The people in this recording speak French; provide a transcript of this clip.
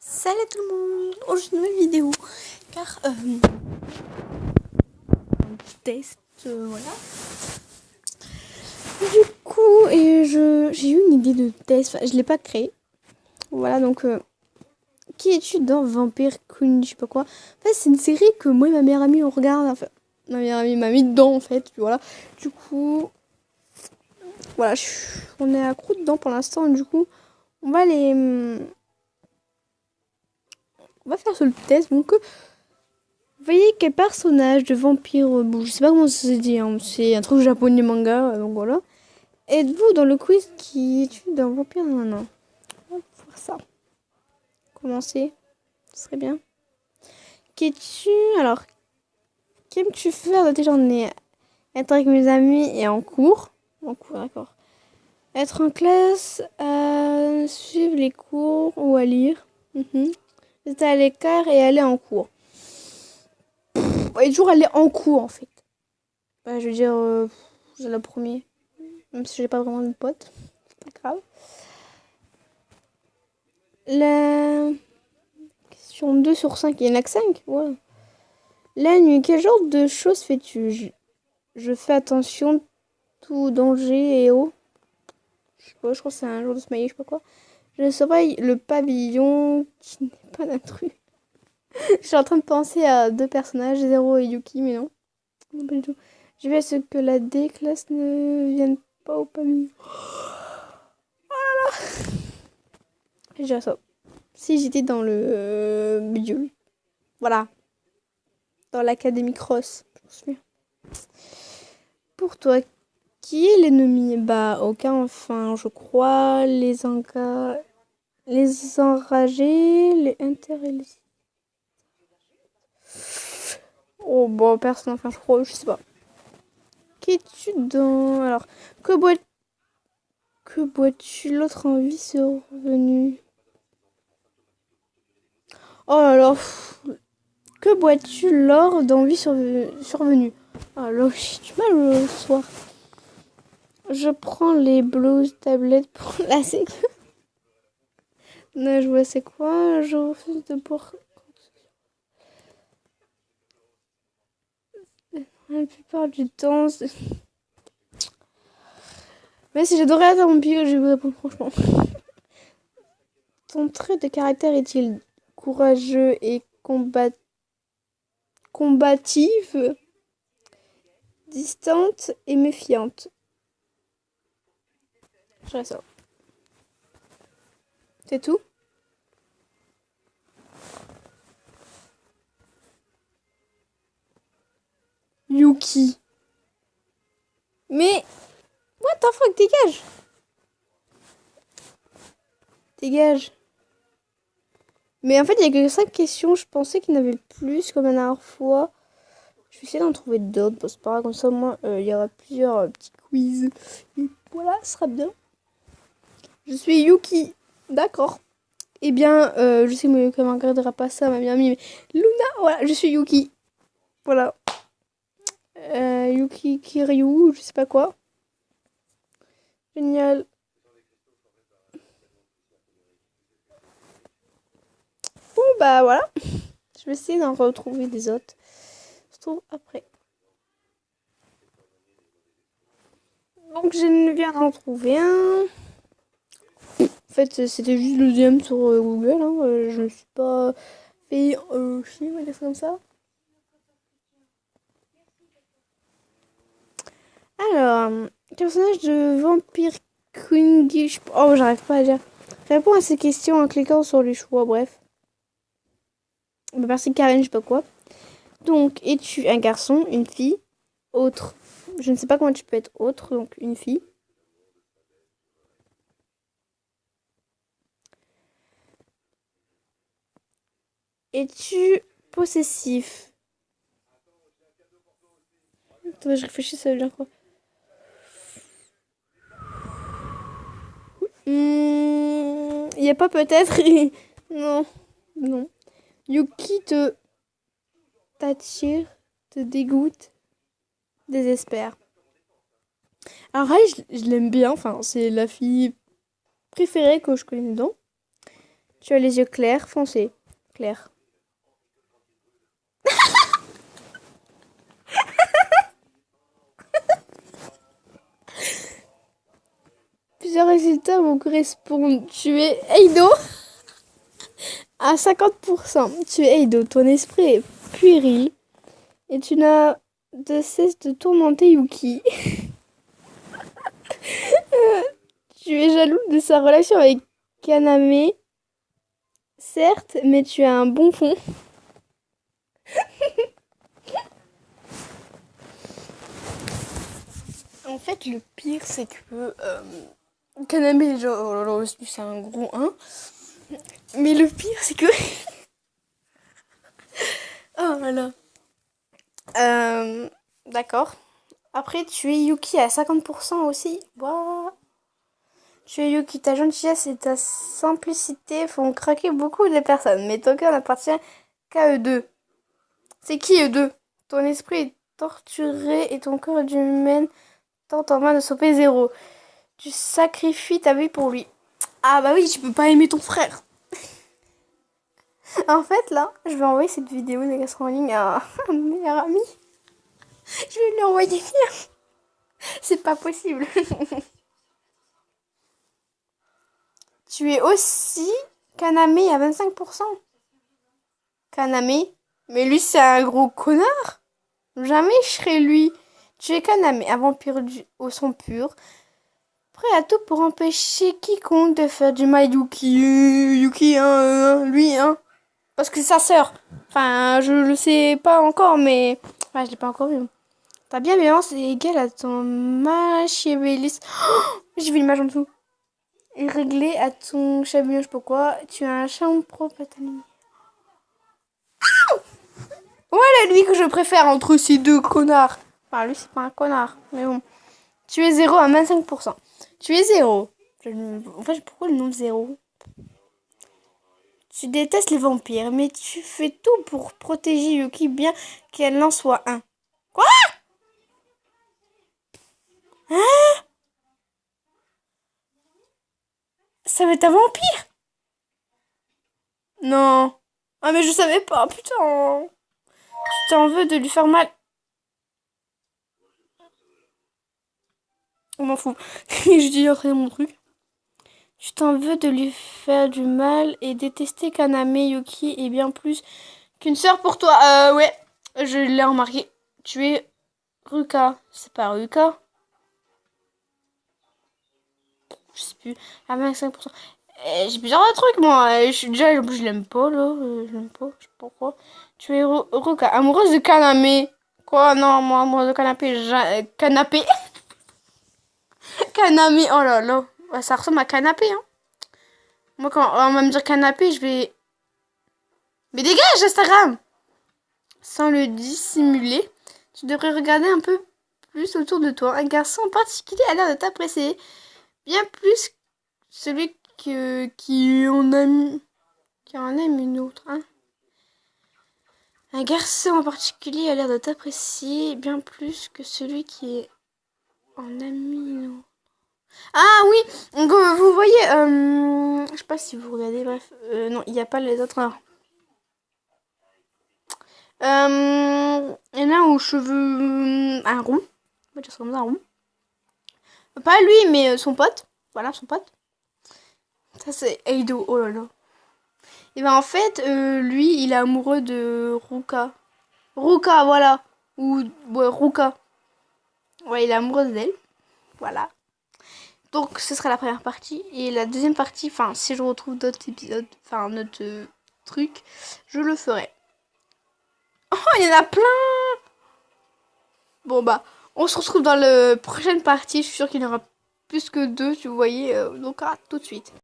Salut tout le monde, aujourd'hui une nouvelle vidéo car un test, voilà. Du coup, j'ai eu une idée de test, enfin, je l'ai pas créé. Voilà, donc qui es-tu dans Vampire Queen, je sais pas quoi. En fait, c'est une série que moi et ma meilleure amie on regarde, enfin, ma meilleure amie m'a mis dedans en fait, voilà. Du coup, voilà, on est accro dedans pour l'instant, du coup, on va on va faire ce test, donc vous voyez quel personnage de vampire, bon, je sais pas comment ça se dit, hein, c'est un truc japonais manga, donc voilà. Êtes-vous dans le quiz qui est d'un vampire? Non, non. On va voir ça. Commencer, ce serait bien. Qu'es-tu? Alors, qu'aimes-tu faire de tes journées? Être avec mes amis et en cours. En cours, d'accord. Être en classe, suivre les cours ou à lire. Rester à l'écart et aller en cours. Et toujours aller en cours, en fait. Bah, je veux dire, c'est le premier. Même si j'ai pas vraiment de potes. C'est pas grave. La question 2 sur 5, il y en a que 5. Ouais. La nuit, quel genre de choses fais-tu? Je fais attention, tout danger et eau. Je sais pas, je crois que c'est un jour de smiley, je sais pas quoi. Je surveille le pavillon qui n'est pas d'intrus. Je suis en train de penser à deux personnages, Zero et Yuki, mais non. Non, pas du tout. Je vais à ce que la D-classe ne vienne pas au pavillon. Je dirais ça. Si j'étais dans le milieu. Voilà. Dans l'académie Cross. Je me souviens. Pour toi, qui est l'ennemi? Bah, aucun, enfin, je crois. Les enragés, les intéressés. Oh, bon, personne, enfin, je crois, je sais pas. Qu'es-tu dans. Alors, que bois... que bois-tu? L'autre envie survenue. Oh là là. Que bois-tu lors d'envie survenue? Oh là, j'ai du mal le soir. Je prends les blues tablettes pour la sécu. Non, je vois c'est quoi. Je refuse de boire. La plupart du temps, mais si j'adorais être mon pied, je vais vous répondre franchement. Ton trait de caractère est-il courageux et combative, distante et méfiante? Je dirais ça. C'est tout? Yuki. Mais, what the fuck, dégage! Dégage. Mais en fait, il y a que 5 questions. Je pensais qu'il y en avait plus comme la dernière fois. Je vais essayer d'en trouver d'autres. Bon, c'est pas grave, comme ça, moi, il y aura plusieurs petits quiz. Et voilà, ce sera bien. Je suis Yuki. D'accord. Eh bien, je sais que ne regardera pas ça, ma bien amie, mais Luna, voilà, je suis Yuki. Voilà. Yuki Kiryu, je sais pas quoi. Génial. Bon, bah voilà. Je vais essayer d'en retrouver des autres. Je trouve après. Donc, je viens d'en trouver un. En fait, c'était juste le deuxième sur Google. Hein. Je ne suis pas fait chier, on va dire ça comme ça. Alors, personnage de Vampire Queen. Oh, j'arrive pas à dire. Réponds à ces questions en cliquant sur les choix, bref. Bah, merci Karine, je sais pas quoi. Donc, es-tu un garçon, une fille, autre? Je ne sais pas comment tu peux être autre, donc une fille. Es-tu possessif? Attends, je réfléchis, ça veut dire quoi? Y a pas peut-être. Non, non. Yuki t'attire, te dégoûte, désespère. Alors, elle, je l'aime bien. Enfin, c'est la fille préférée que je connais dedans. Tu as les yeux clairs, foncés. Clairs. Plusieurs résultats vous correspondent. Tu es Eido à 50%. Tu es Eido. Ton esprit est puéril. Et tu n'as de cesse de tourmenter Yuki. Tu es jaloux de sa relation avec Kaname. Certes, mais tu as un bon fond. En fait, le pire, c'est que Kaname, genre, oh là là, c'est un gros 1. Mais le pire, c'est que... oh là là. D'accord. Après, tu es Yuki à 50% aussi. Wow. Tu es Yuki, ta gentillesse et ta simplicité font craquer beaucoup de personnes. Mais ton cœur n'appartient qu'à eux deux. C'est qui eux deux? Ton esprit est torturé et ton corps d'humaine tente en main de sauver Zéro. Tu sacrifies ta vie pour lui. Ah bah oui, tu peux pas aimer ton frère. En fait, là, je vais envoyer cette vidéo de Gaston en ligne à un meilleur ami. Je vais lui envoyer bien. C'est pas possible. Tu es aussi Kaname à 25%. Kaname? Mais lui, c'est un gros connard. Jamais je serai lui. Tu es Kaname, un vampire au sang pur. Prêt à tout pour empêcher quiconque de faire du mal. Yuki, lui, parce que c'est sa sœur. Enfin, je le sais pas encore, mais... enfin, je l'ai pas encore vu. Ta bienveillance est égale à ton machiavélisme. Oh, j'ai vu l'image en dessous. Et réglé à ton charbon, je sais pas quoi. Tu as un charme propre à ta lumière. Voilà lui que je préfère entre ces deux connards. Enfin, lui, c'est pas un connard, mais bon. Tu es Zéro à 25%. Tu es Zéro. En fait, pourquoi le nom Zéro? Tu détestes les vampires, mais tu fais tout pour protéger Yuki, bien qu'elle en soit un. Quoi? Hein? Ça va être un vampire? Non. Ah, mais je savais pas, putain. Tu t'en veux de lui faire mal. On m'en fout. Je dis après mon truc. Tu t'en veux de lui faire du mal et détester Kaname Yuki est bien plus qu'une sœur pour toi. Ouais, je l'ai remarqué. Tu es Ruka. C'est pas Ruka? Je sais plus. À 25%. J'ai plusieurs trucs, moi. Déjà, en plus, je l'aime pas, là. Je l'aime pas. Je sais pas pourquoi. Tu es Ruka. Amoureuse de Kaname. Quoi? Non, moi, amoureuse de canapé. Canapé. Kaname. Oh là là. Ouais, ça ressemble à canapé, hein. Moi, quand on va me dire canapé, je vais... Mais dégage, Instagram! Sans le dissimuler, tu devrais regarder un peu plus autour de toi. Un garçon en particulier a l'air de t'apprécier. Bien plus que celui qui en aime une autre. Hein. Un garçon en particulier a l'air de t'apprécier bien plus que celui qui en aime une autre. Ah oui, donc, vous voyez, je sais pas si vous regardez, bref, non, il n'y a pas les autres. Il y en a aux cheveux, un rond, on va dire ça comme ça, un rond. Pas lui, mais son pote, voilà, son pote. Ça c'est Eido, oh là là. Et ben en fait, lui, il est amoureux de Ruka. Ruka, voilà, ou ouais, Ruka. Ouais, il est amoureux d'elle, voilà. Donc, ce sera la première partie. Et la deuxième partie, enfin, si je retrouve d'autres épisodes, enfin, d'autres trucs, je le ferai. Oh, il y en a plein! Bon, bah, on se retrouve dans la prochaine partie. Je suis sûre qu'il y en aura plus que deux, si vous voyez. Donc, à tout de suite.